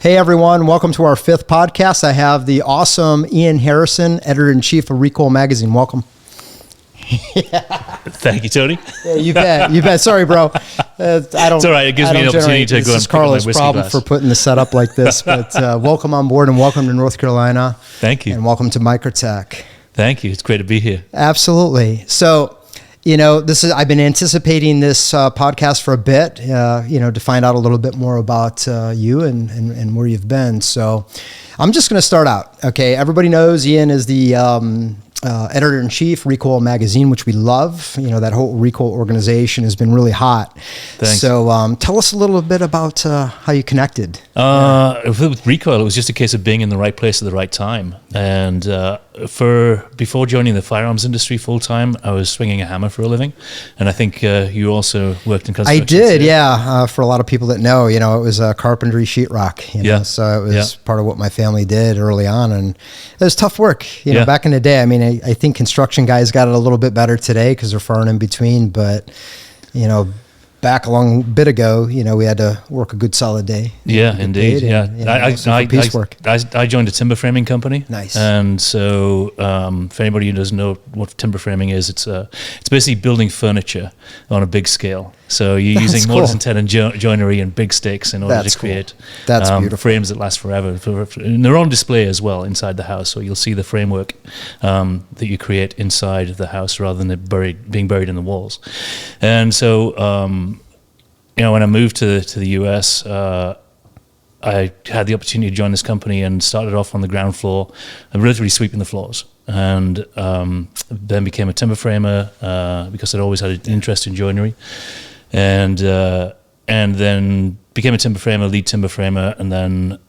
Hey everyone, welcome to our 5th podcast. I have the awesome Iain Harrison, editor-in-chief of Recoil Magazine. Welcome. Thank you, Tony. Yeah, you bet. Sorry, bro. It's all right. It gives me an opportunity to go and pick up my whiskey problem glass. for putting the setup like this, but welcome on board and welcome to North Carolina. Thank you. And welcome to Microtech. Thank you. It's great to be here. Absolutely. So, I've been anticipating this podcast for a bit, to find out a little bit more about you and where you've been. So I'm just going to start out. Okay. Everybody knows Iain is the editor-in-chief, Recoil Magazine, which we love. That whole Recoil organization has been really hot. Thanks. So tell us a little bit about how you connected. With Recoil, it was just a case of being in the right place at the right time. And before joining the firearms industry full-time, I was swinging a hammer for a living. And I think you also worked in construction. I did, yeah. For a lot of people that know, it was carpentry, sheetrock. Yeah. So it was part of what my family did early on. And it was tough work, back in the day. I mean, I think construction guys got it a little bit better today because they're far and in between. But, back a long bit ago, we had to work a good solid day. Yeah, indeed. I joined a timber framing company. Nice. And so, for anybody who doesn't know what timber framing is, it's basically building furniture on a big scale. So you're using mortise and tenon joinery and big sticks in order to create frames that last forever. And they're on display as well inside the house, so you'll see the framework that you create inside the house rather than it being buried in the walls. And so, when I moved to the US, I had the opportunity to join this company and started off on the ground floor and literally sweeping the floors. And then became a timber framer because I'd always had an interest in joinery. And then became a timber framer, lead timber framer, and then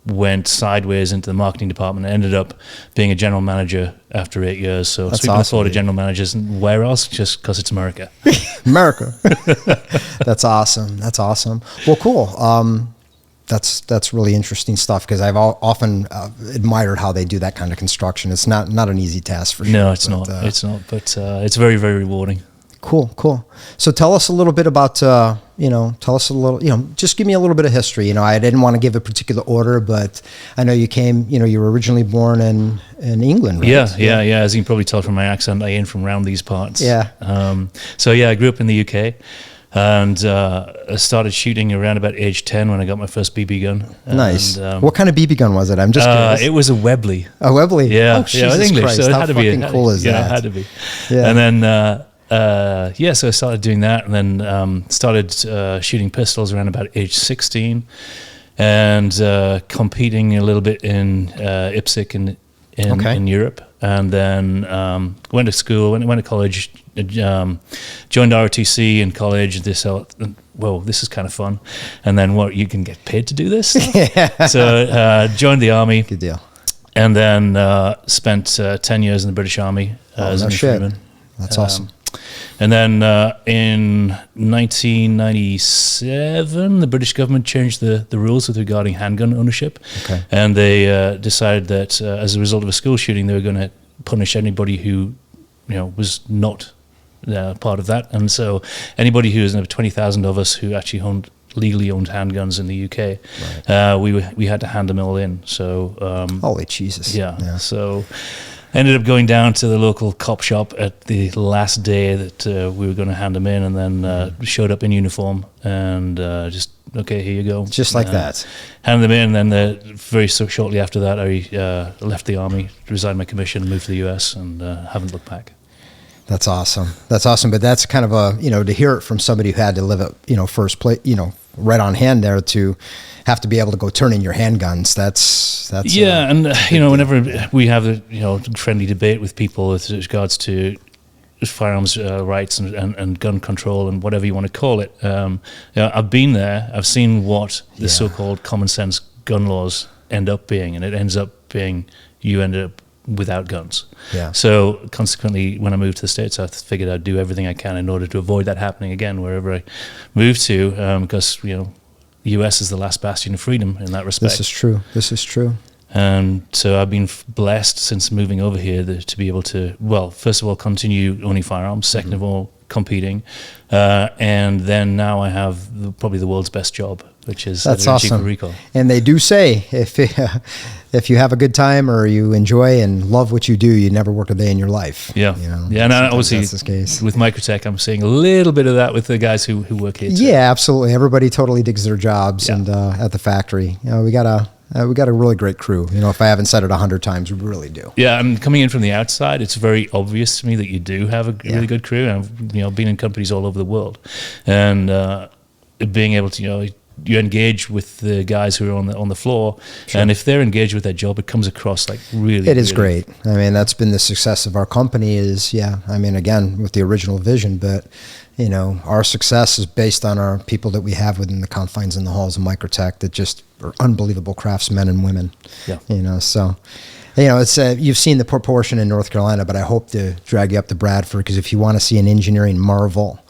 went sideways into the marketing department and ended up being a general manager after 8 years. So That's sweeping awesome, the floor to general managers, and where else? Just because it's America. America. That's awesome. Well, cool. That's really interesting stuff because I've often admired how they do that kind of construction. It's not an east task for sure. No, it's not. It's not. But it's very, very rewarding. Cool. So tell us a little bit about, just give me a little bit of history. I didn't want to give a particular order, but I know you came, you were originally born in England, right? Yeah. As you can probably tell from my accent, I ain't from around these parts. Yeah. I grew up in the UK and I started shooting around about age 10 when I got my first BB gun. Nice. What kind of BB gun was it? I'm just curious. It was a Webley. A Webley? Yeah. Oh, Jesus English, Christ. so it How had to be. fucking cool is that? It had to be. Yeah. And then... so I started doing that and then started shooting pistols around about age 16 and competing a little bit in IPSC in Europe. And then went to school, went to college, joined ROTC in college. This is kind of fun. And then you can get paid to do this? So joined the Army. Good deal. And then spent 10 years in the British Army as an infantryman. That's awesome. And then in 1997, the British government changed the rules with regarding handgun ownership. Okay. And they decided that as a result of a school shooting, they were going to punish anybody who, was not part of that. And so anybody who is 20,000 of us who actually legally owned handguns in the UK, right. We had to hand them all in. So holy Jesus. Yeah. So ended up going down to the local cop shop at the last day that we were going to hand them in, and then showed up in uniform and okay, here you go. Just like that. Handed them in, and then very shortly after that, I left the Army, resigned my commission, moved to the US, and haven't looked back. That's awesome. But that's kind of to hear it from somebody who had to live at, first place, right on hand there to have to be able to go turn in your handguns. That's whenever we have a friendly debate with people with regards to firearms rights and gun control and whatever you want to call it, I've been there. I've seen what the so-called common sense gun laws end up being, and it ends up being you end up without guns. Yeah. So consequently, when I moved to the States, I figured I'd do everything I can in order to avoid that happening again wherever I move to, because the US is the last bastion of freedom in that respect. This is true. And so I've been blessed since moving over here to be able to, well, first of all, continue owning firearms. Second of all, competing, and then now I have probably the world's best job which is that's awesome. Recoil. And they do say if you have a good time or you enjoy and love what you do, you never work a day in your life. Yeah, you know, yeah. And obviously, that's the case. With Microtech, I'm seeing a little bit of that with the guys who work here too. Yeah, absolutely. Everybody totally digs their jobs, and at the factory, you know, we got a really great crew. You know, if I haven't said it 100 times, we really do. Yeah, and coming in from the outside, it's very obvious to me that you do have a really good crew. And I've, you know, been in companies all over the world, and being able to, you know, you engage with the guys who are on the floor, and if they're engaged with their job, it comes across like really. It is great. I mean, that's been the success of our company. Is I mean, again, with the original vision, but you know, our success is based on our people that we have within the confines and the halls of Microtech that just are unbelievable craftsmen and women. Yeah, you know, so. You know, it's you've seen the proportion in North Carolina, but I hope to drag you up to Bradford, because if you want to see an engineering marvel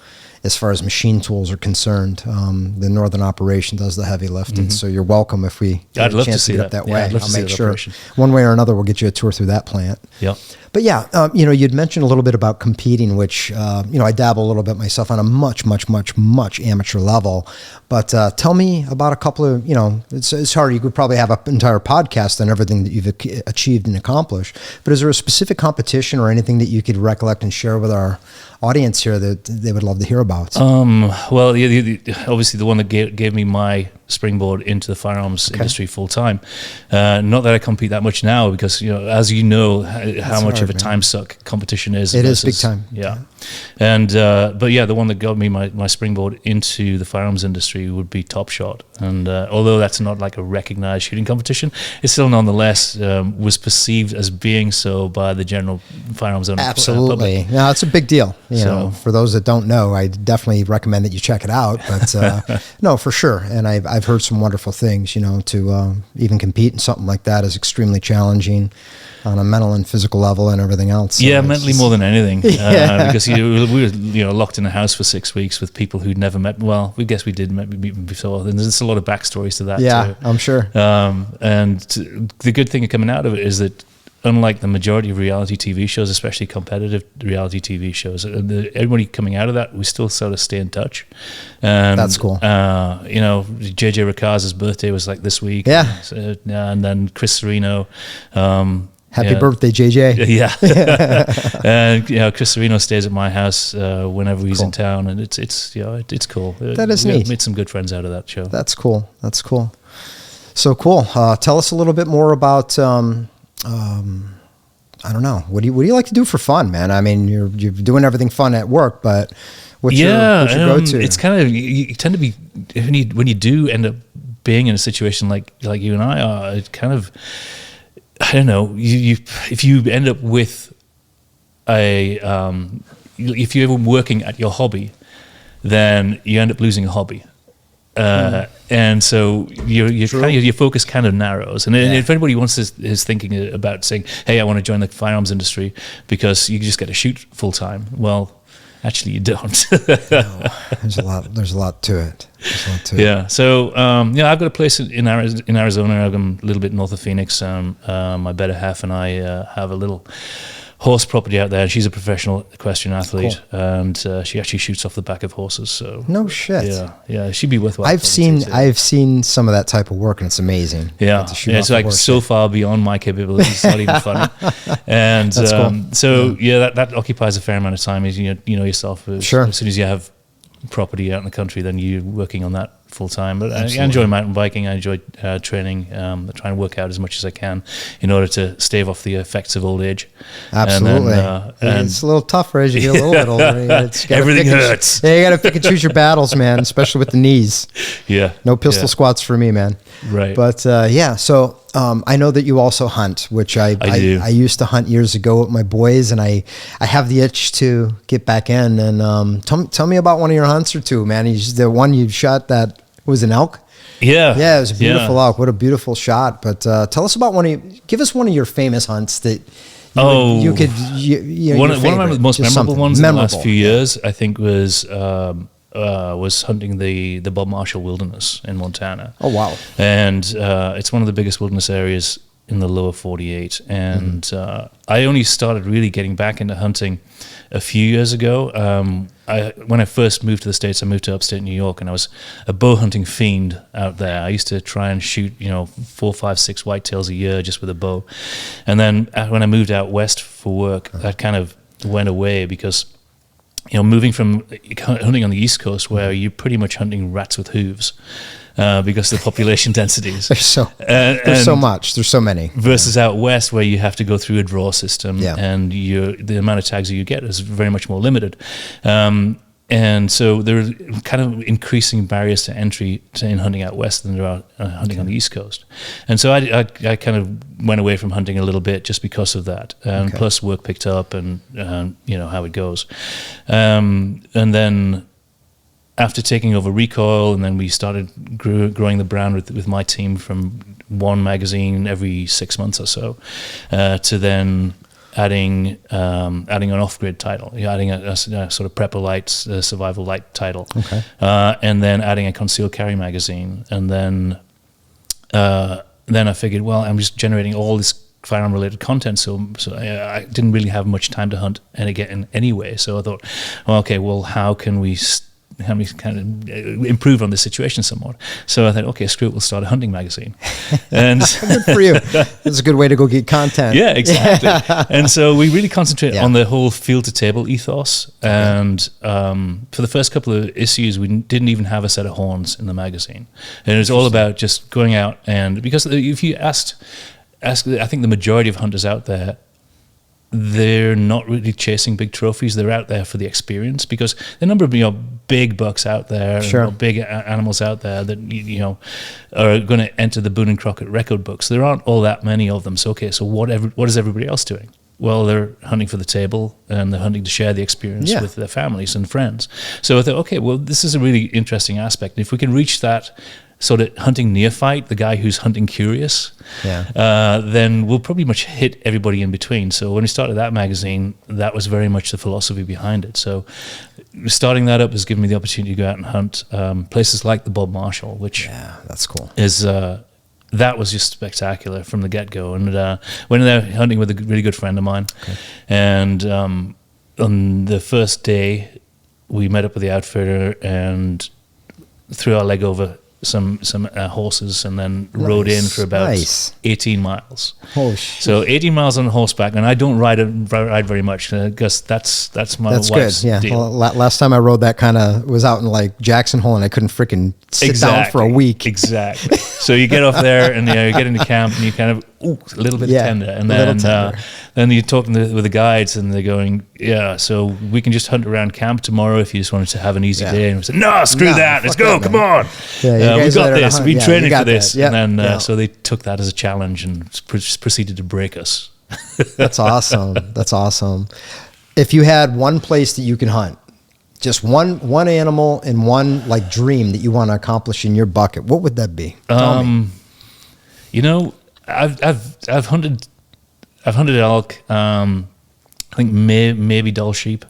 as far as machine tools are concerned, the Northern operation does the heavy lifting. So you're welcome if we get a chance to get up that way. I'll make sure one way or another we'll get you a tour through that plant. Yeah. But yeah, you know, you'd mentioned a little bit about competing, which, you know, I dabble a little bit myself on a much amateur level. But tell me about a couple of, you know, it's hard. You could probably have an entire podcast on everything that you've achieved and accomplished. But is there a specific competition or anything that you could recollect and share with our audience here that they would love to hear about? Well, obviously the one that gave me my springboard into the firearms industry full time. Not that I compete that much now, because, you know, as you know, how much of a time suck competition is. It is big time. Yeah. And but yeah, the one that got me my springboard into the firearms industry would be Top Shot. And although that's not like a recognized shooting competition, it still nonetheless was perceived as being so by the general firearms owner. Absolutely. No, it's a big deal. You know, for those that don't know, I definitely recommend that you check it out. But no, for sure. And I've heard some wonderful things. You know, to even compete in something like that is extremely challenging on a mental and physical level and everything else. So yeah, mentally more than anything. Because we were, you know, locked in a house for 6 weeks with people who'd never met. Well, we guess we did meet before. And there's a lot of backstories to that. Yeah, too. I'm sure. And the good thing coming out of it is that, unlike the majority of reality TV shows, especially competitive reality TV shows, everybody coming out of that, we still sort of stay in touch. And that's cool. You know, JJ Ricaz's birthday was like this week. Yeah. And then Chris Serino. Happy birthday, JJ. Yeah. And, you know, Chris Serino stays at my house whenever he's in town, and it's you know, it's cool. That is neat. Made some good friends out of that show. That's cool. That's cool. So cool. Tell us a little bit more about I don't know. What do you like to do for fun, man? I mean, you're doing everything fun at work, but what's your go-to? It's kind of, you tend to be, when you do end up being in a situation like you and I are, it kind of, I don't know, if you end up with if you're ever working at your hobby, then you end up losing a hobby. And so your focus kind of narrows. And if anybody is thinking about saying, hey, I want to join the firearms industry because you just get to shoot full time, well, actually you don't. No, there's a lot to it. Yeah. So I've got a place in Arizona. I'm a little bit north of Phoenix. My better half and I have a little horse property out there, and she's a professional equestrian athlete, and she actually shoots off the back of horses. So no shit. Yeah, she'd be worthwhile. I've seen some of that type of work, and it's amazing. Yeah, it's like so far beyond my capabilities. It's not even funny. And that's cool. So that occupies a fair amount of time. Is you know yourself. Sure. As soon as you have property out in the country, then you're working on that full time. But I enjoy mountain biking. I enjoy training. I try and work out as much as I can in order to stave off the effects of old age. Absolutely. And it's a little tougher as you get a little bit older. Everything hurts. You got to pick and choose your battles, man, especially with the knees. Yeah. No pistol squats for me, man. Right. But so I know that you also hunt, which I do. I used to hunt years ago with my boys, and I have the itch to get back in. And tell me about one of your hunts or two, man. The one you shot that was an elk. Yeah. Yeah, it was a beautiful elk. What a beautiful shot. But tell us about give us one of your famous hunts that you could. One of my most memorable ones in the last few years, I think, was hunting the Bob Marshall Wilderness in Montana. Oh, wow. And it's one of the biggest wilderness areas in the lower 48. And I only started really getting back into hunting a few years ago. when I first moved to the States, I moved to upstate New York, and I was a bow hunting fiend out there. I used to try and shoot, 4, 5, 6 whitetails a year just with a bow. And then when I moved out west for work, that kind of went away because, moving from hunting on the East Coast where you're pretty much hunting rats with hooves, because of the population densities. There's so much. There's so many. Versus out west where you have to go through a draw system, and the amount of tags that you get is very much more limited. And so there are kind of increasing barriers to entry in hunting out west than there are hunting on the East Coast. And so I kind of went away from hunting a little bit just because of that. And plus work picked up and how it goes. And then after taking over Recoil, and then we started growing the brand with my team from one magazine every 6 months or so, to then adding an off-grid title, adding a sort of prepper light, survival light title, and then adding a concealed carry magazine, and then I figured, well, I'm just generating all this firearm-related content, so I didn't really have much time to hunt and again anyway. So I thought, how can we kind of improve on this situation somewhat? So I thought, okay, screw it, we'll start a hunting magazine. And good for you. That's a good way to go get content. Yeah, exactly. And so we really concentrate on the whole field to table ethos. And for the first couple of issues, we didn't even have a set of horns in the magazine. And it was all about just going out, and because if you ask, I think the majority of hunters out there, they're not really chasing big trophies. They're out there for the experience, because the number of big bucks out there, big animals out there that are going to enter the Boone and Crockett record books. There aren't all that many of them. So what is everybody else doing? Well, they're hunting for the table, and they're hunting to share the experience with their families and friends. So I thought, okay, well, this is a really interesting aspect. If we can reach that sort of hunting neophyte, the guy who's hunting curious, then we'll pretty much hit everybody in between. So when we started that magazine, that was very much the philosophy behind it. So starting that up has given me the opportunity to go out and hunt places like the Bob Marshall, which that's cool. Is that was just spectacular from the get-go. And went in there hunting with a really good friend of mine, and on the first day we met up with the outfitter and threw our leg over some horses, and then rode in for about 18 miles. So 18 miles on horseback, and I don't ride very much because that's my wife's deal. Well, last time I rode that kind of was out in like Jackson Hole, and I couldn't freaking sit down for a week. Exactly. So you get off there, and you get into camp, and you kind of a little bit tender, and then you're talking with the guides, and they're going, so we can just hunt around camp tomorrow if you just wanted to have an easy day. And we said, no, screw that, let's go, come on. We've got this, we've been training for this. And then so they took that as a challenge and proceeded to break us. That's awesome. That's awesome. If you had one place that you can hunt, just one animal and one like dream that you want to accomplish in your bucket, what would that be? Tell me. I've hunted elk. I think maybe dull sheep.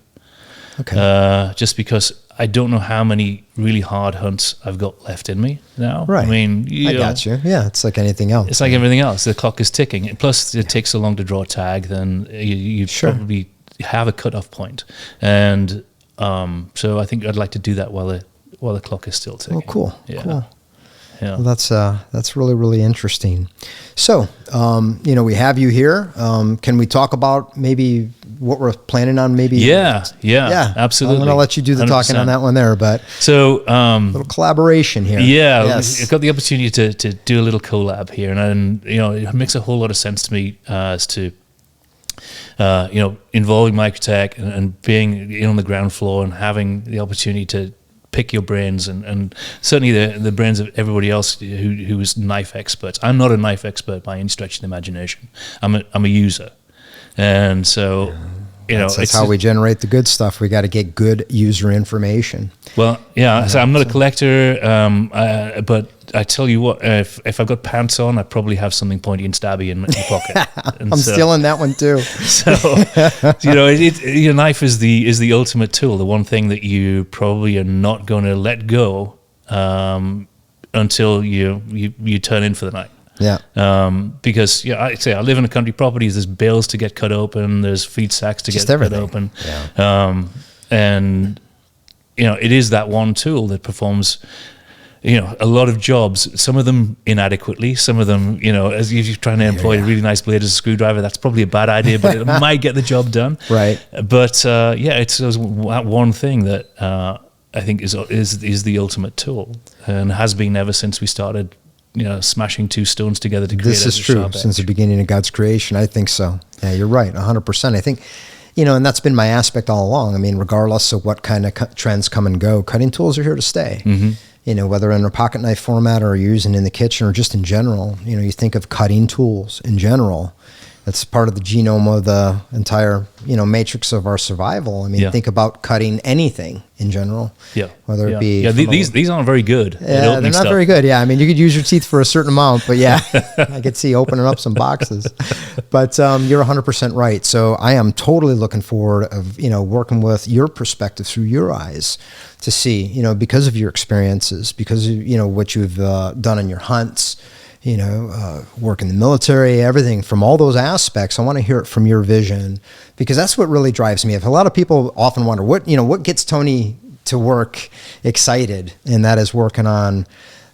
Okay. Just because I don't know how many really hard hunts I've got left in me now. Right. I mean, I got you. Yeah, it's like anything else. It's like everything else. The clock is ticking. Plus, it takes so long to draw a tag. Then you probably have a cutoff point. And so I think I'd like to do that while the clock is still ticking. Oh, cool. Yeah. Cool. Yeah. Well, that's really, really interesting. So, we have you here. Can we talk about maybe what we're planning on? Maybe. Yeah, absolutely. I'm going to let you do the 100%. Talking on that one there, but so little collaboration here. Yeah, yes. I've got the opportunity to do a little collab here, and it makes a whole lot of sense to me as to involving Microtech and being on the ground floor and having the opportunity to pick your brains and certainly the brains of everybody else who is knife experts. I'm not a knife expert by any stretch of the imagination. I'm a user, and so that's how we generate the good stuff. We got to get good user information. Well, so I'm not a collector, but I tell you what, if I've got pants on, I probably have something pointy and stabby in my pocket. I'm stealing that one too. So, your knife is the ultimate tool, the one thing that you probably are not going to let go until you turn in for the night. Yeah. Because I live in a country property. There's bales to get cut open. There's feed sacks to get cut open. Yeah. And it is that one tool that performs, a lot of jobs, some of them inadequately, some of them, as if you're trying to employ a really nice blade as a screwdriver, that's probably a bad idea, but it might get the job done. Right. But it's one thing that I think is the ultimate tool, and has been ever since we started, smashing two stones together to create. This is true since the beginning of God's creation. I think so. Yeah, you're right, 100%. I think, and that's been my aspect all along. I mean, regardless of what kind of trends come and go, cutting tools are here to stay. Mm-hmm. Whether in a pocket knife format or you're using in the kitchen or just in general, you think of cutting tools in general. That's part of the genome of the entire, matrix of our survival. I mean, think about cutting anything in general. Yeah. Whether it be... Yeah, these aren't very good. Yeah, they're not very good. Yeah, I mean, you could use your teeth for a certain amount, but yeah, I could see opening up some boxes. But you're 100% right. So I am totally looking forward of, working with your perspective through your eyes to see, because of your experiences, because of, what you've done in your hunts, work in the military, everything from all those aspects. I want to hear it from your vision, because that's what really drives me. If a lot of people often wonder what gets Tony to work excited, and that is working on,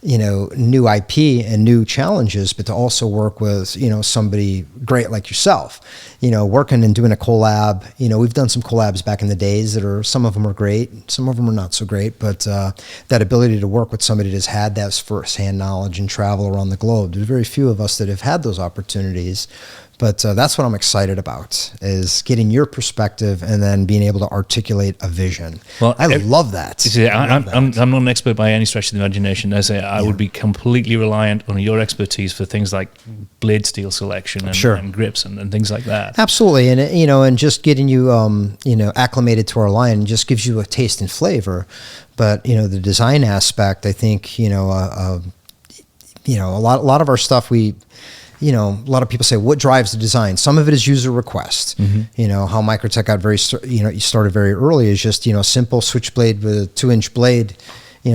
new IP and new challenges, but to also work with, somebody great like yourself, working and doing a collab. We've done some collabs back in the days some of them are great, some of them are not so great, but that ability to work with somebody that's had that firsthand knowledge and travel around the globe. There's very few of us that have had those opportunities. But that's what I'm excited about, is getting your perspective and then being able to articulate a vision. Well, I love that. See, I'm not an expert by any stretch of the imagination. I would be completely reliant on your expertise for things like blade steel selection and grips and things like that. Absolutely, and and just getting you acclimated to our line just gives you a taste and flavor. But the design aspect, I think a lot of our stuff we. A lot of people say, what drives the design? Some of it is user request. Mm-hmm. How Microtech got you started very early is just, simple switchblade with a 2-inch blade,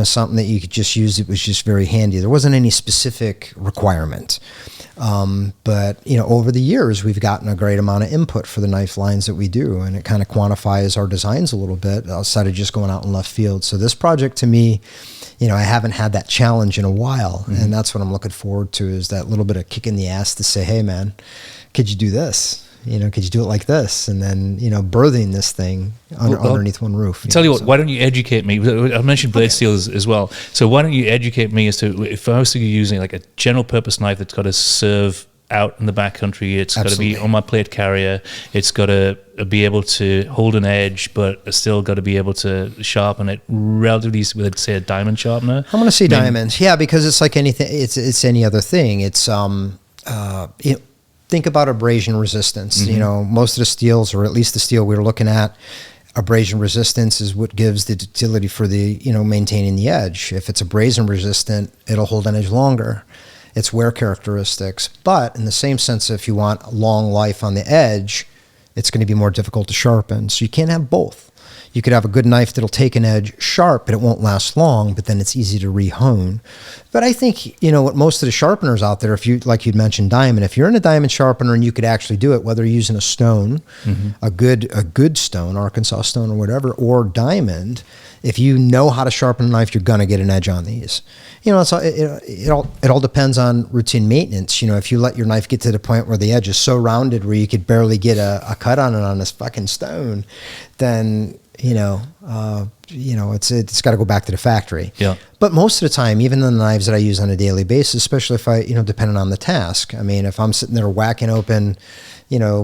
something that you could just use. It was just very handy. There wasn't any specific requirement. But, over the years, we've gotten a great amount of input for the knife lines that we do. And it kind of quantifies our designs a little bit outside of just going out in left field. So this project to me, I haven't had that challenge in a while. Mm-hmm. And that's what I'm looking forward to, is that little bit of kick in the ass to say, hey, man, could you do this? Could you do it like this? And then, birthing this thing underneath one roof. Tell you what, why don't you educate me? I mentioned blade steel as well. So why don't you educate me as to, if I was to be using like a general purpose knife that's got to serve out in the backcountry, it's got to be on my plate carrier, it's got to be able to hold an edge, but it's still got to be able to sharpen it relatively with, say, a diamond sharpener. I'm going to say diamonds, yeah, because it's like anything. It's any other thing. It's think about abrasion resistance. Mm-hmm. Most of the steels, or at least the steel we were looking at, abrasion resistance is what gives the utility for the maintaining the edge. If it's abrasion resistant, it'll hold an edge longer. It's wear characteristics. But in the same sense, if you want long life on the edge, it's going to be more difficult to sharpen. So you can't have both. You could have a good knife that'll take an edge sharp, but it won't last long, but then it's easy to re-hone. But I think, what most of the sharpeners out there, if you, like you'd mentioned diamond, if you're in a diamond sharpener and you could actually do it, whether you're using a stone, mm-hmm. a good stone, Arkansas stone or whatever, or diamond, if you know how to sharpen a knife, you're going to get an edge on these. It all depends on routine maintenance. If you let your knife get to the point where the edge is so rounded where you could barely get a cut on it on this fucking stone, then it's got to go back to the factory. Yeah. But most of the time, even the knives that I use on a daily basis, especially if I, depending on the task. I mean, if I'm sitting there whacking open,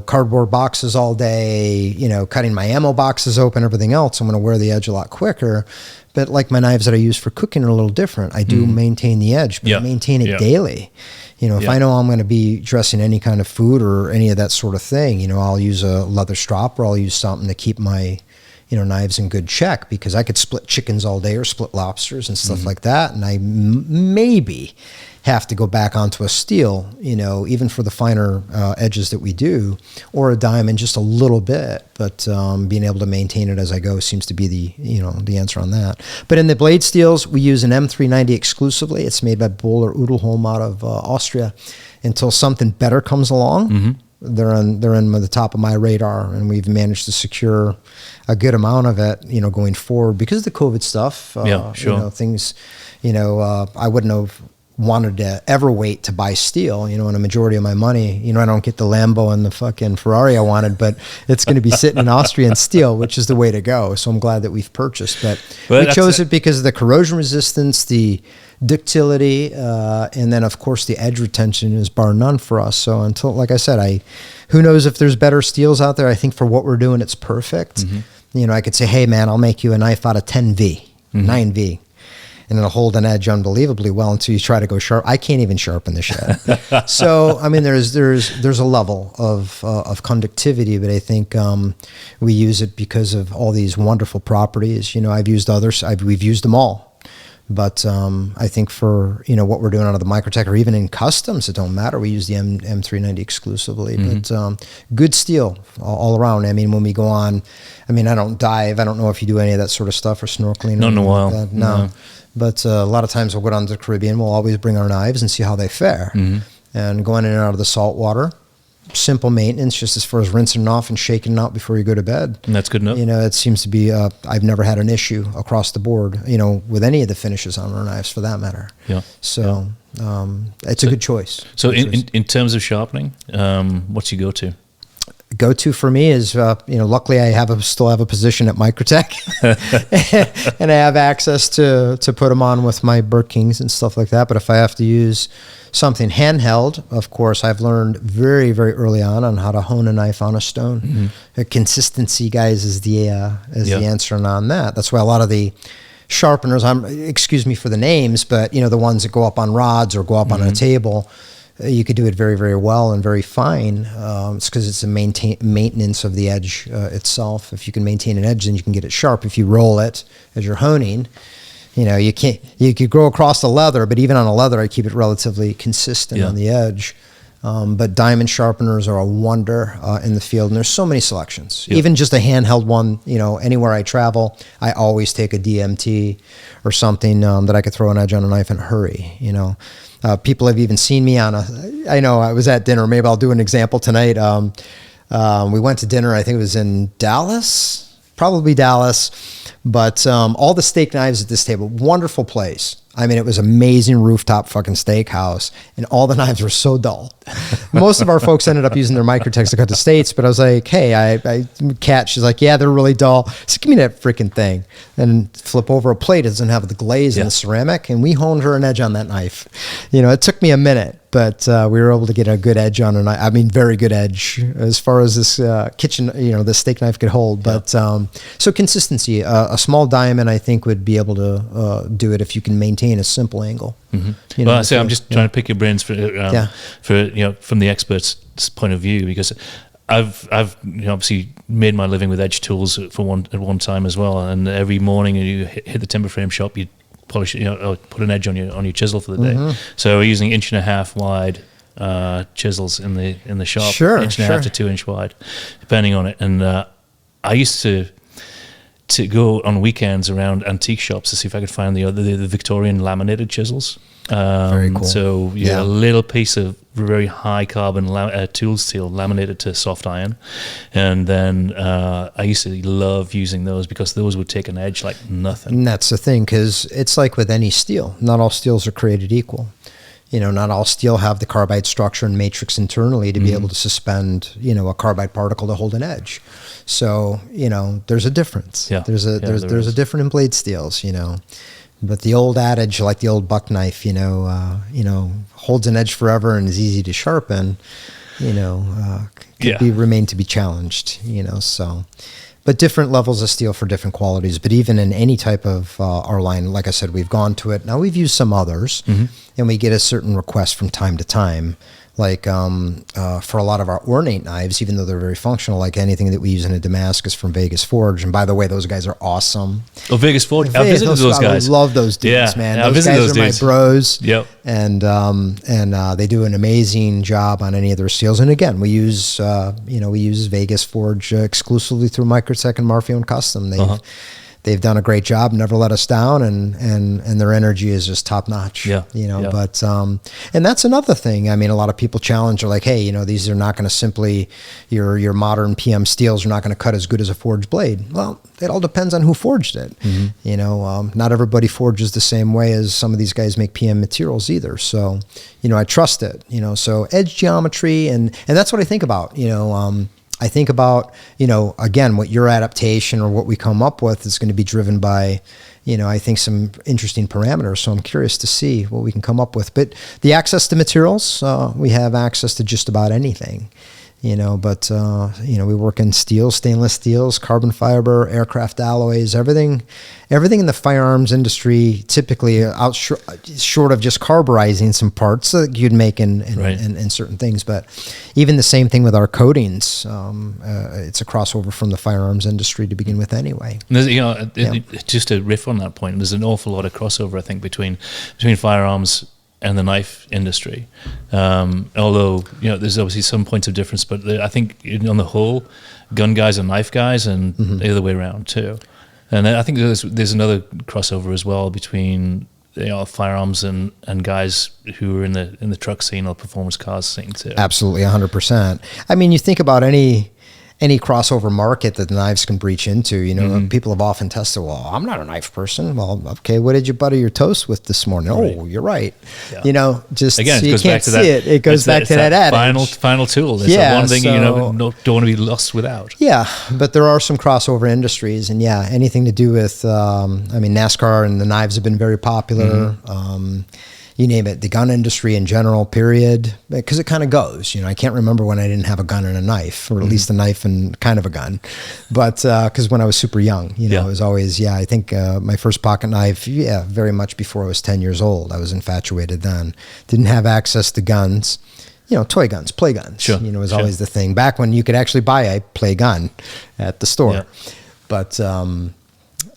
cardboard boxes all day, cutting my ammo boxes open, everything else, I'm going to wear the edge a lot quicker. But like my knives that I use for cooking are a little different. I do maintain the edge, but I maintain it daily. If I know I'm going to be dressing any kind of food or any of that sort of thing, I'll use a leather strop, or I'll use something to keep my knives in good check, because I could split chickens all day or split lobsters and stuff like that. And I maybe have to go back onto a steel, even for the finer edges that we do, or a diamond just a little bit. But being able to maintain it as I go seems to be the answer on that. But in the blade steels, we use an M390 exclusively. It's made by Böhler Udelholm out of Austria, until something better comes along. Mm-hmm. they're in the top of my radar, and we've managed to secure a good amount of it, going forward because of the COVID stuff. Things, I wouldn't have wanted to ever wait to buy steel, and a majority of my money, I don't get the Lambo and the fucking Ferrari I wanted, but it's going to be sitting in Austrian steel, which is the way to go. So I'm glad that we've purchased, but we chose it because of the corrosion resistance, the ductility, and then of course the edge retention is bar none for us. So until, like I said, who knows if there's better steels out there. I think for what we're doing, it's perfect. I could say, hey man, I'll make you a knife out of 10V, 9V. And it'll hold an edge unbelievably well until you try to go sharp. I can't even sharpen the shit. So, I mean, there's a level of conductivity, but I think we use it because of all these wonderful properties. I've used others. We've used them all. But I think for, what we're doing out of the Microtech or even in customs, it don't matter. We use the M390 exclusively. But good steel all around. I mean, when we go on, I don't dive. I don't know if you do any of that sort of stuff or snorkeling. Not in a while. Like no. But a lot of times we'll go down to the Caribbean. We'll always bring our knives and see how they fare. And going in and out of the salt water, simple maintenance, just as far as rinsing it off and shaking it out before you go to bed. And that's good enough. It seems to be, I've never had an issue across the board, with any of the finishes on our knives for that matter. Yeah. So it's a good choice. So in terms of sharpening, what's your go-to? Go-to for me is, luckily I still have a position at Microtech and I have access to put them on with my Burke Kings and stuff like that. But if I have to use something handheld, of course, I've learned very, very early on how to hone a knife on a stone. Consistency, guys, is the answer on that. That's why a lot of the sharpeners, excuse me for the names, but the ones that go up on rods or go up on a table, you could do it very, very well and very fine. It's because it's a maintenance of the edge itself. If you can maintain an edge, then you can get it sharp. If you roll it as you're honing, you could go across the leather, but even on a leather, I keep it relatively consistent on the edge. But diamond sharpeners are a wonder in the field, and there's so many selections. Even just a handheld one, anywhere I travel, I always take a DMT or something that I could throw an edge on a knife and hurry, people have even seen me I know I was at dinner. Maybe I'll do an example tonight. We went to dinner. I think it was in probably Dallas, but all the steak knives at this table, wonderful place. I mean, it was amazing rooftop fucking steakhouse, and all the knives were so dull. Most of our folks ended up using their Microtechs to cut the steaks, but I was like, hey, Kat, she's like, yeah, they're really dull. So give me that freaking thing. And flip over a plate, it doesn't have the glaze and the ceramic, and we honed her an edge on that knife. It took me a minute, but we were able to get a good edge on a knife. I mean, very good edge as far as this kitchen, the steak knife could hold. But so consistency, a small diamond, I think, would be able to do it if you can maintain a simple angle. I'm just trying to pick your brains for from the expert's point of view, because I've obviously made my living with edge tools at one time as well, and every morning you hit the timber frame shop, you polish or put an edge on your chisel for the day. So we're using 1.5 inch wide chisels in the shop, 1.5 to 2 inch wide, depending on it. And I used to go on weekends around antique shops to see if I could find the Victorian laminated chisels. Very cool. So a little piece of very high carbon tool steel laminated to soft iron, and then I used to love using those because those would take an edge like nothing. And that's the thing, because it's like with any steel, not all steels are created equal. Not all steel have the carbide structure and matrix internally to be able to suspend, a carbide particle to hold an edge. So, there's a difference. Yeah. There's a difference in blade steels, But the old adage, like the old buck knife, holds an edge forever and is easy to sharpen, remain to be challenged, so. But different levels of steel for different qualities. But even in any type of our line, like I said, we've gone to it. Now we've used some others, and we get a certain request from time to time. Like for a lot of our ornate knives, even though they're very functional, like anything that we use in a Damascus from Vegas Forge. And by the way, those guys are awesome. Oh, Vegas Forge. I visited those guys. I love those dudes, man. Those guys are my bros. Yep. And they do an amazing job on any of their steels. And again, we use Vegas Forge exclusively through Microtech and Marfione Custom. they've done a great job, never let us down, and their energy is just top notch. Yeah. But and that's another thing. I mean, a lot of people challenge are like, hey, these are not going to simply your modern PM steels are not going to cut as good as a forged blade. Well, it all depends on who forged it. Not everybody forges the same way as some of these guys make PM materials either. So, I trust it. So edge geometry and that's what I think about. I think about, again, what your adaptation or what we come up with is going to be driven by, I think some interesting parameters. So I'm curious to see what we can come up with. But the access to materials, we have access to just about anything, but we work in steel, stainless steels, carbon fiber, aircraft alloys, everything in the firearms industry, typically short of just carburizing some parts that you'd make in certain things. But even the same thing with our coatings, it's a crossover from the firearms industry to begin with anyway. Just to riff on that point, there's an awful lot of crossover, I think, between firearms and the knife industry. Although, there's obviously some points of difference, but I think on the whole, gun guys are knife guys and the other way around too. And I think there's another crossover as well between firearms and guys who are in the truck scene or performance cars scene too. Absolutely, 100%. I mean, you think about any crossover market that the knives can breach into, people have often tested, well, I'm not a knife person. Well, okay, what did you butter your toast with this morning? Right. Oh, you're right. Yeah. Just again, so you can't see it. It goes back to that adage. Final tool. It's the one thing don't want to be lost without. Yeah, but there are some crossover industries, and anything to do with, NASCAR and the knives have been very popular. You name it, the gun industry in general, period, because it kind of goes. I can't remember when I didn't have a gun and a knife, or at least a knife and kind of a gun. But because when I was super young, it was always, I think my first pocket knife, very much before I was 10 years old. I was infatuated then. Didn't have access to guns. Toy guns, play guns, sure, was always the thing. Back when you could actually buy a play gun at the store. Yeah. But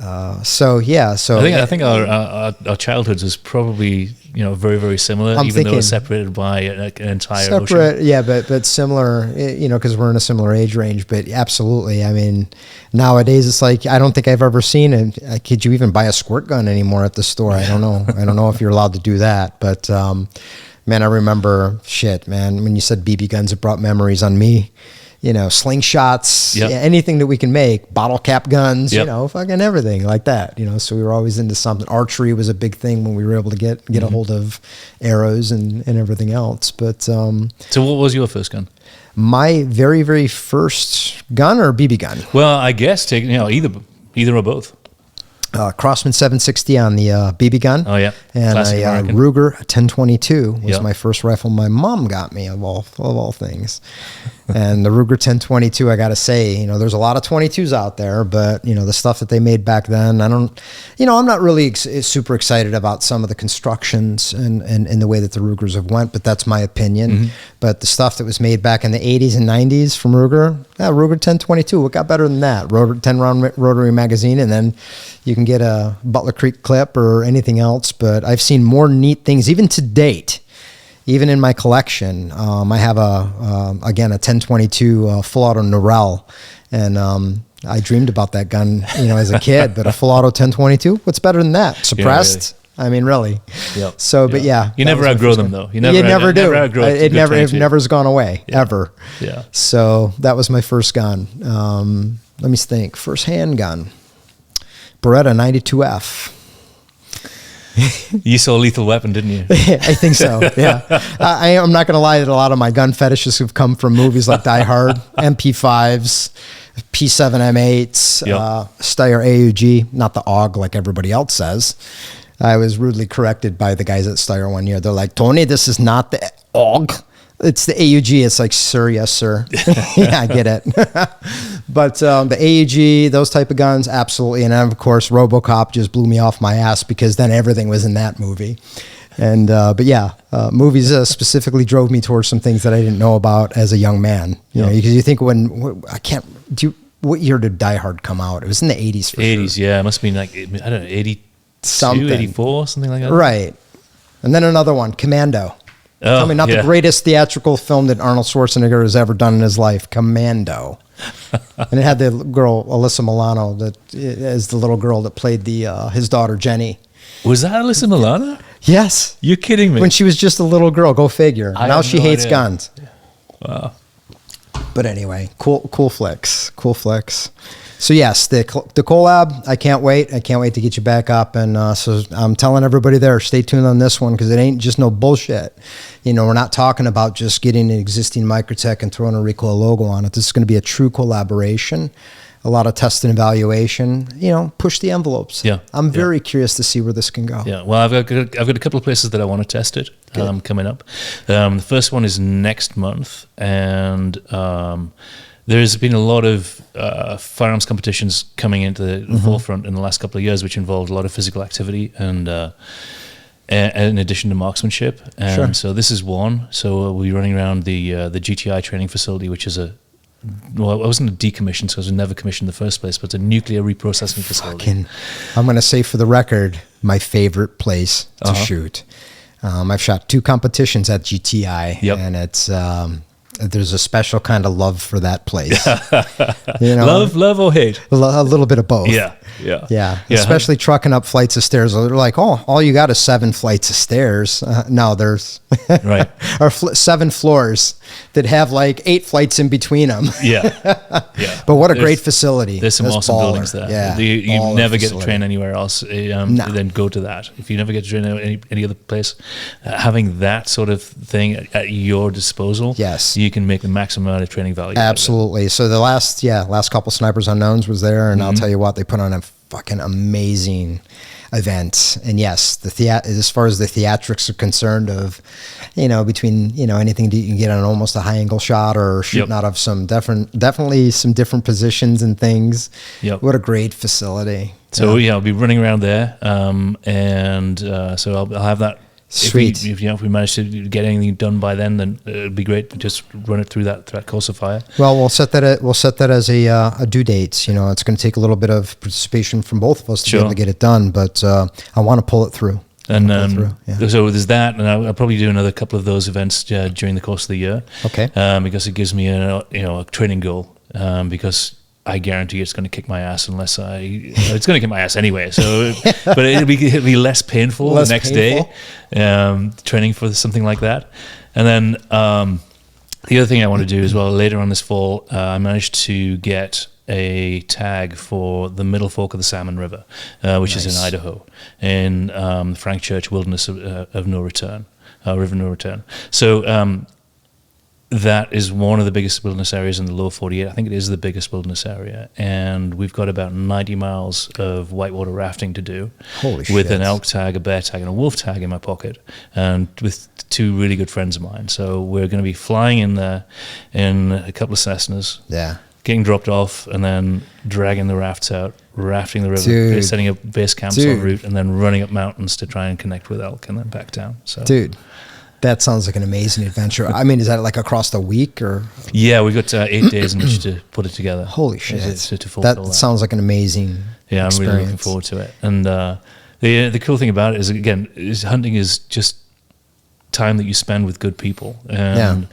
I think our childhoods was probably very, very similar, even though we're separated by an entire ocean. but similar, because we're in a similar age range. But absolutely, I mean, nowadays it's like I don't think I've ever seen could you even buy a squirt gun anymore at the store? I don't know. I don't know if you're allowed to do that. But man, I remember when you said BB guns, it brought memories on me. Slingshots, anything that we can make, bottle cap guns, fucking everything like that, so we were always into something. Archery was a big thing when we were able to get a hold of arrows and everything else. But so what was your first gun? My very, very first gun or BB gun? Well, I guess either or both. Crossman 760 on the BB gun. Oh yeah, and a Ruger 1022 was my first rifle. My mom got me of all things. And the Ruger 1022, I got to say, there's a lot of 22s out there, but the stuff that they made back then, I'm not really super excited about some of the constructions and the way that the Rugers have went, but that's my opinion. But the stuff that was made back in the 80s and 90s from Ruger, Ruger 1022, what got better than that? 10 round rotary magazine, and then you can get a Butler Creek clip or anything else. But I've seen more neat things, even to date. Even in my collection, I have a 1022 full auto Norel, and I dreamed about that gun, as a kid. But a full auto 1022, what's better than that? Suppressed? Yeah. I mean, really. Yep. So, but you never outgrow them though. You never do. It never's gone away ever. Yeah. So that was my first gun. Let me think. First handgun, Beretta 92F. You saw Lethal Weapon, didn't you? I think so, yeah. I'm not going to lie that a lot of my gun fetishes have come from movies like Die Hard, MP5s, P7 M8s, Steyr AUG, not the AUG like everybody else says. I was rudely corrected by the guys at Steyr one year. They're like, Tony, this is not the AUG. It's the AUG. It's like, sir, yes, sir. Yeah, I get it. But the AUG, those type of guns, absolutely. And then, of course, RoboCop just blew me off my ass because then everything was in that movie. And movies specifically drove me towards some things that I didn't know about as a young man. You know, because you think what year did Die Hard come out? It was in the 80s for 80s, sure. Yeah. It must have been like, I don't know, 82, 84, something like that. Right. And then another one, Commando. Tell me, not the greatest theatrical film that Arnold Schwarzenegger has ever done in his life, Commando. And it had the girl, Alyssa Milano, that is the little girl that played his daughter, Jenny. Was that Alyssa Milano? Yes. You're kidding me. When she was just a little girl, go figure. Now she hates guns. Wow. But anyway, cool flicks. So yes, the collab, I can't wait. I can't wait to get you back up. And so I'm telling everybody there, stay tuned on this one, because it ain't just no bullshit. We're not talking about just getting an existing Microtech and throwing a Recoil logo on it. This is going to be a true collaboration, a lot of test and evaluation, push the envelopes. Yeah. I'm very curious to see where this can go. Yeah. Well, I've got a couple of places that I want to test it coming up. The first one is next month, and there's been a lot of firearms competitions coming into the forefront in the last couple of years, which involved a lot of physical activity and in addition to marksmanship. And so this is one. So we'll be running around the GTI training facility, which is well, I wasn't a decommissioned, so I was never commissioned in the first place, but it's a nuclear reprocessing facility. I'm going to say for the record, my favorite place to shoot. I've shot 2 competitions at GTI, and it's there's a special kind of love for that place. Love or hate? A little bit of both. Yeah. Especially trucking up flights of stairs. They're like, all you got is 7 flights of stairs. No, there's right. or 7 floors that have like 8 flights in between them. Yeah. But what a great facility. There's some awesome buildings there. Yeah. You never get to train anywhere else. Then go to that. If you never get to train any other place, having that sort of thing at your disposal, yes, you can make the maximum amount of training value. Absolutely. So the last couple Snipers Unknowns was there, and I'll tell you what, they put on a fucking amazing event. And yes, as far as the theatrics are concerned, of between anything that you can get on almost a high angle shot or shooting out of some definitely some different positions and things. What a great facility. So I'll be running around there, and so I'll have that. Sweet. If we manage to get anything done by then it'd be great to just run it through that course of fire. Well, we'll set that as a due date. It's going to take a little bit of participation from both of us to be able to get it done, but I want to pull it through. And so there's that, and I'll probably do another couple of those events during the course of the year. Okay. Because it gives me a training goal. Because I guarantee it's going to kick my ass it's going to kick my ass anyway. So, but it'll be less painful the next day, training for something like that. And then the other thing I want to do as well later on this fall, I managed to get a tag for the Middle Fork of the Salmon River, which is in Idaho, in Frank Church Wilderness of No Return, River No Return. So. That is one of the biggest wilderness areas in the lower 48. I think it is the biggest wilderness area. And we've got about 90 miles of whitewater rafting to do. Holy shit. With an elk tag, a bear tag, and a wolf tag in my pocket. And with 2 really good friends of mine. So we're going to be flying in there in a couple of Cessnas. Yeah. Getting dropped off and then dragging the rafts out, rafting the river, setting up base camps en route, and then running up mountains to try and connect with elk and then back down. So. Dude. That sounds like an amazing adventure. I mean, is that like across the week or? Yeah, we've got 8 days in which to put it together. Holy shit! To fulfill that sounds like an amazing. Yeah, I'm really looking forward to it. And the cool thing about it is hunting is just time that you spend with good people. And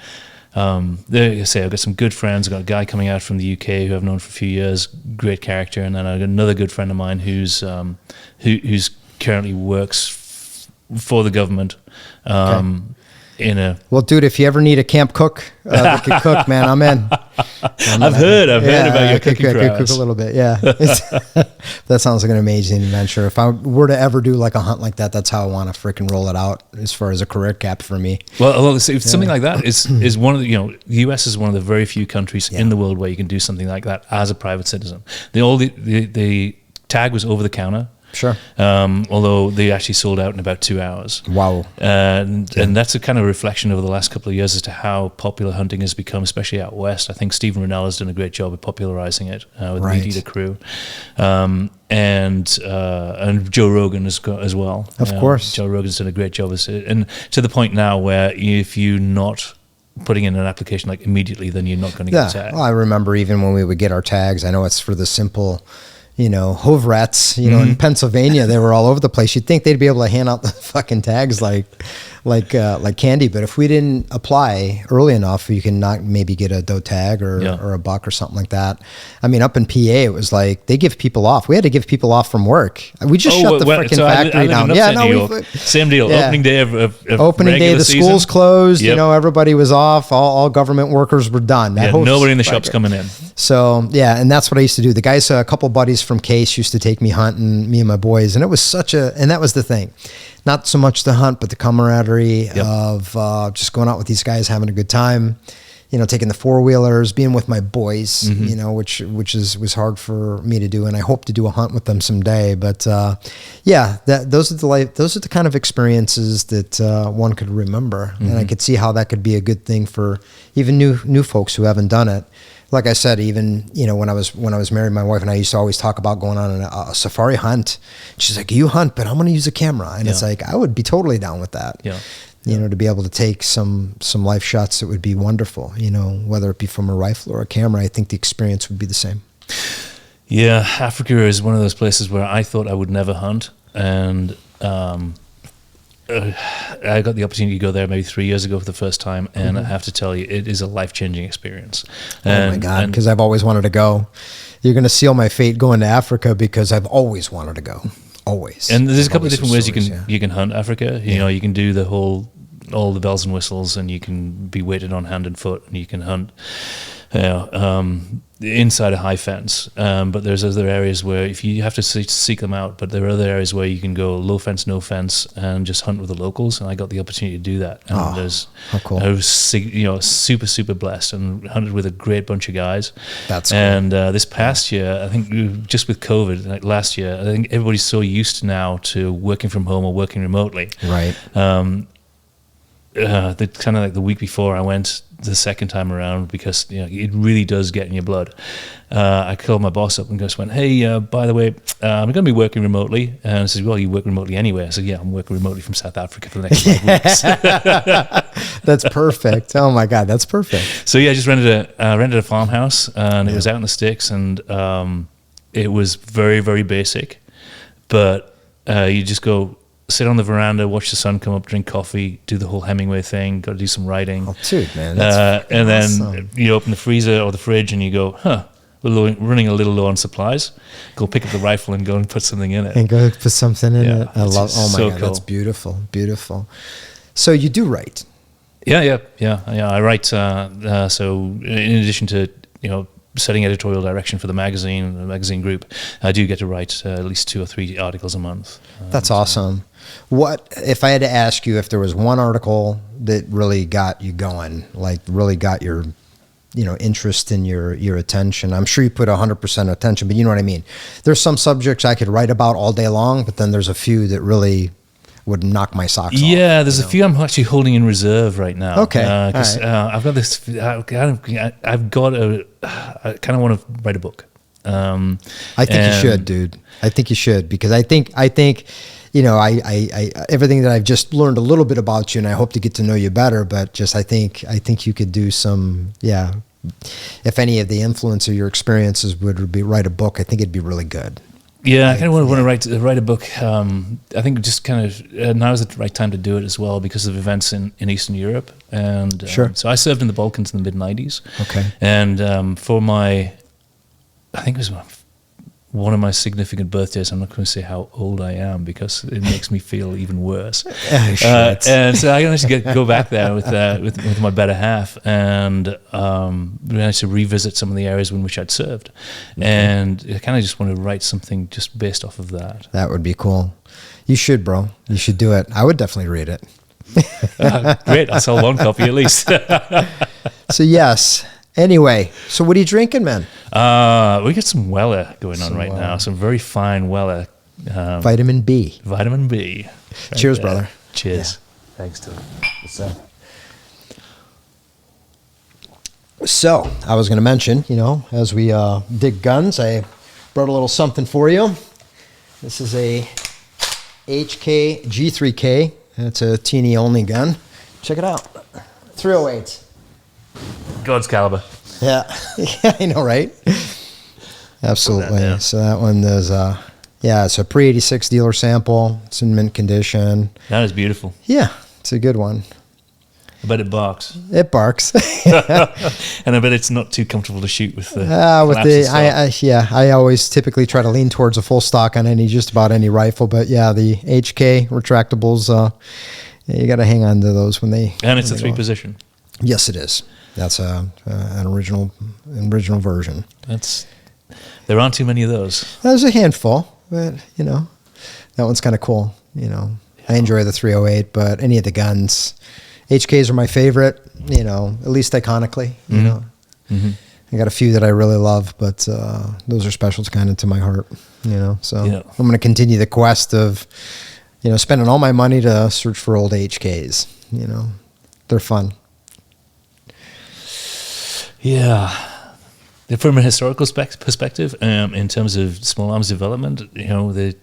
I say I've got some good friends. I've got a guy coming out from the UK who I've known for a few years, great character, and then I've got another good friend of mine who's currently works for the government. Well, dude, if you ever need a camp cook that can cook, man, I'm in. I've heard about your cooking prowess. Cook a little bit, yeah. That sounds like an amazing adventure. If I were to ever do like a hunt like that, that's how I want to freaking roll it out as far as a career cap for me. Well, something like that is one of the, the US is one of the very few countries in the world where you can do something like that as a private citizen. The tag was over the counter. Sure. Although they actually sold out in about 2 hours. Wow. And that's a kind of reflection over the last couple of years as to how popular hunting has become, especially out west. I think Stephen Rennell has done a great job of popularizing it with the Meat Eater crew. And Joe Rogan as well. Of course. Joe Rogan's done a great job. And to the point now where if you're not putting in an application like immediately, then you're not going to get a tag. Well, I remember even when we would get our tags, I know it's for the simple... Hovrats, in Pennsylvania, they were all over the place. You'd think they'd be able to hand out the fucking tags like like candy. But if we didn't apply early enough, you can not maybe get a doe tag or a buck or something like that. I mean, up in PA, it was like they give people off. We had to give people off from work. We just shut the freaking factory down. Same deal. Yeah. Opening day of opening day, the season. schools closed. Yep. Everybody was off. All government workers were done. Nobody in the shop's coming in. So and that's what I used to do. The guys, a couple buddies from Case used to take me hunting, me and my boys, and it was and that was the thing. Not so much the hunt, but the camaraderie of just going out with these guys, having a good time. Taking the 4-wheelers, being with my boys, which was hard for me to do, and I hope to do a hunt with them someday. But those are the kind of experiences that one could remember, and I could see how that could be a good thing for even new folks who haven't done it. Like I said, even when I was married, my wife and I used to always talk about going on a safari hunt. She's like, "You hunt, but I'm going to use a camera," and it's like I would be totally down with that. Yeah. To be able to take some life shots, it would be wonderful. Whether it be from a rifle or a camera, I think the experience would be the same. Yeah, Africa is one of those places where I thought I would never hunt, and I got the opportunity to go there maybe 3 years ago for the first time, and I have to tell you, it is a life-changing experience. Oh my God, because I've always wanted to go. You're going to seal my fate going to Africa because I've always wanted to go. Always. And there's a couple of different ways you can hunt Africa. You can do all the bells and whistles, and you can be weighted on hand and foot, and you can hunt inside a high fence. But there's other areas where if you have to seek them out, but there are other areas where you can go low fence, no fence, and just hunt with the locals. And I got the opportunity to do that. And how cool. I was super, super blessed and hunted with a great bunch of guys. That's cool. And this past year, I think just with COVID, like last year, I think everybody's so used now to working from home or working remotely. Right. The kind of like the week before I went the second time around, because it really does get in your blood. I called my boss up and just went, "Hey, by the way, I'm going to be working remotely." And I said, "Well, you work remotely anyway." I said, "Yeah, I'm working remotely from South Africa for the next 5 weeks." That's perfect. Oh my God, that's perfect. So I just rented a farmhouse, and it was out in the sticks, and it was very, very basic, but you just go sit on the veranda, watch the sun come up, drink coffee, do the whole Hemingway thing, got to do some writing. Oh, dude, man. That's and then awesome. You open the freezer or the fridge and you go, we're running a little low on supplies. Go pick up the rifle and go and put something in it. And go put something in it. I love. Oh my God, cool. That's beautiful, beautiful. So you do write? Yeah. I write. So in addition to setting editorial direction for the magazine group, I do get to write at least 2 or 3 articles a month. That's awesome. What if I had to ask you if there was one article that really got you going, like really got your interest in your attention? I'm sure you put 100% attention, but you know what I mean. There's some subjects I could write about all day long, but then there's a few that really would knock my socks off. Yeah, there's a few I'm actually holding in reserve right now. Okay, because I've got this. I kind of want to write a book. I think you should, dude. I think you should, because I think I everything that I've just learned a little bit about you, and I hope to get to know you better. But just I think you could do some. Yeah, if any of the influence of your experiences would be write a book, I think it'd be really good. Yeah, I kind of want to write a book. I think just kind of now is the right time to do it as well because of events in Eastern Europe. And sure. So I served in the Balkans in the mid-90s. Okay. And for I think it was one of my significant birthdays. I'm not going to say how old I am because it makes me feel even worse. Sure, and so I managed to go back there with my better half and managed to revisit some of the areas in which I'd served. Mm-hmm. And I kind of just want to write something just based off of that. That would be cool. You should, bro. You should do it. I would definitely read it. Great. I'll sell one copy at least. So yes. Anyway, so what are you drinking, man? We got some Weller going on right now. Some very fine Weller. Vitamin B. Vitamin B. Right. Cheers, brother. Cheers. Yeah. Thanks, Tim. So, I was going to mention, as we dig guns, I brought a little something for you. This is a HK G3K. It's a teeny only gun. Check it out. 308. God's caliber. Yeah, I know, right? Absolutely. So that one is, it's a pre-86 dealer sample. It's in mint condition. That is beautiful. Yeah, It's a good one. I bet it barks. It barks. And I bet it's not too comfortable to shoot with the I always typically try to lean towards a full stock on just about any rifle, but yeah, the HK retractables, you got to hang on to those when they. And it's a 3-position. Yes, it is. That's an original version. There aren't too many of those. There's a handful, but that one's kind of cool. I enjoy the 308, but any of the guns. HKs are my favorite, at least iconically, Mm-hmm. I got a few that I really love, but those are special kind of to my heart, so I'm going to continue the quest of, spending all my money to search for old HKs, they're fun. Yeah. From a historical perspective, in terms of small arms development, they're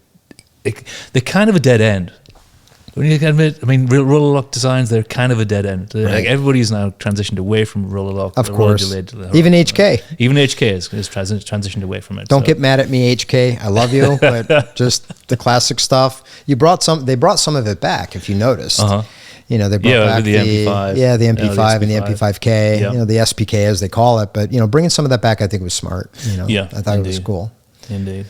kind of a dead end. When you admit, roller lock designs, they're kind of a dead end. Right. Like everybody's now transitioned away from roller lock. Of course. Even HK. Even HK is transitioned away from it. Don't get mad at me, HK. I love you, but just the classic stuff. They brought some of it back, if you noticed. Uh-huh. They brought back the MP5. Yeah, the MP5 and the MP5K, the SPK as they call it. But, bringing some of that back, I think was smart. Yeah, I thought it was cool. Indeed.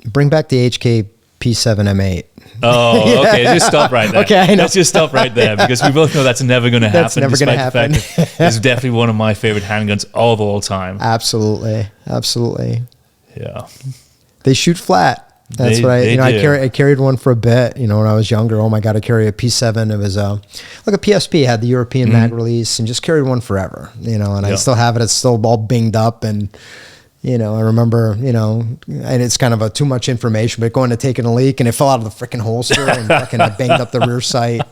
Bring back the HK P7 M8. Oh, okay. Just stop right there. Okay, I know. Let's just stop right there because we both know that's never going to happen. That's never going to happen. The fact that it's definitely one of my favorite handguns of all time. Absolutely. Yeah. They shoot flat. That's what I carried one for a bit, when I was younger. Oh my God, I carried a P7. It was like a PSP, had the European mag release, and just carried one forever, and I still have it. It's still all binged up, and I remember, and it's kind of too much information, but going to taking a leak and it fell out of the freaking holster and fucking I banged up the rear sight.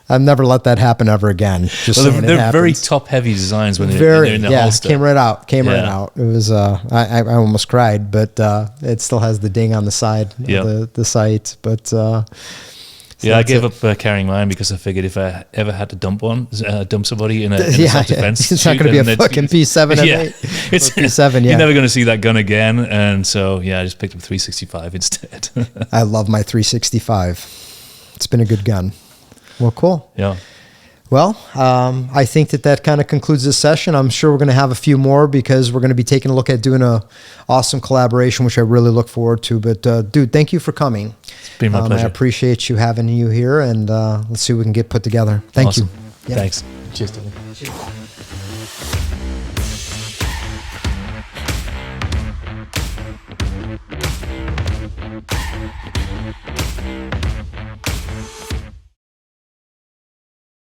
I've never let that happen ever again. They're very top heavy designs when they're in the holster. Came right out. It was, I almost cried, but it still has the ding on the side of the sight. But I gave up carrying mine because I figured if I ever had to dump somebody in a self-defense, it's not going to be a fucking P7 M8. It's P7. You're never going to see that gun again, and so I just picked up 365 instead. I love my 365. It's been a good gun. Well, cool. Yeah. Well, I think that kind of concludes this session. I'm sure we're going to have a few more because we're going to be taking a look at doing a awesome collaboration, which I really look forward to. But dude, thank you for coming. It's been my pleasure. I appreciate you having you here, and let's see what we can get put together. Thank you. Yeah. Thanks. Cheers, David.